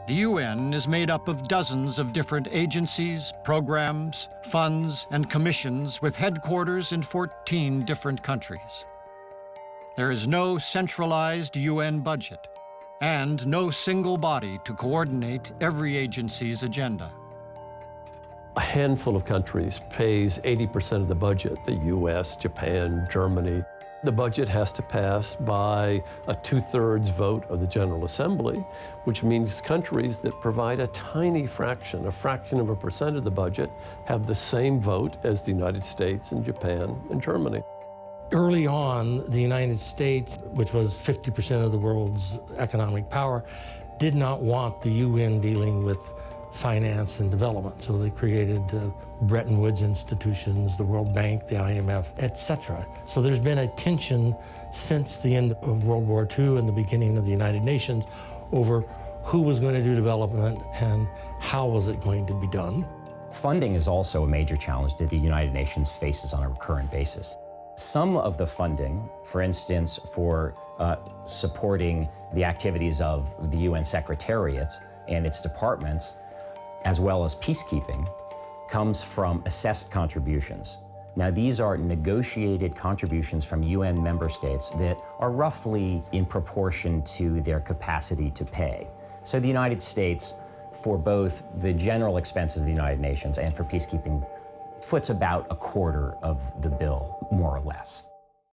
The UN is made up of dozens of different agencies, programs, funds, and commissions with headquarters in 14 different countries. There is no centralized UN budget and no single body to coordinate every agency's agenda. A handful of countries pays 80% of the budget, the US, Japan, Germany. The budget has to pass by a 2/3 vote of the General Assembly, which means countries that provide a tiny fraction, a fraction of a percent of the budget, have the same vote as the United States and Japan and Germany. Early on, the United States, which was 50% of the world's economic power, did not want the UN dealing with finance and development. So they created the Bretton Woods institutions, the World Bank, the IMF, etc. So there's been a tension since the end of World War II and the beginning of the United Nations over who was going to do development and how was it going to be done. Funding is also a major challenge that the United Nations faces on a recurrent basis. Some of the funding, for instance, for supporting the activities of the UN Secretariat and its departments, as well as peacekeeping, comes from assessed contributions. Now, these are negotiated contributions from UN member states that are roughly in proportion to their capacity to pay. So the United States, for both the general expenses of the United Nations and for peacekeeping, foots about a quarter of the bill, more or less.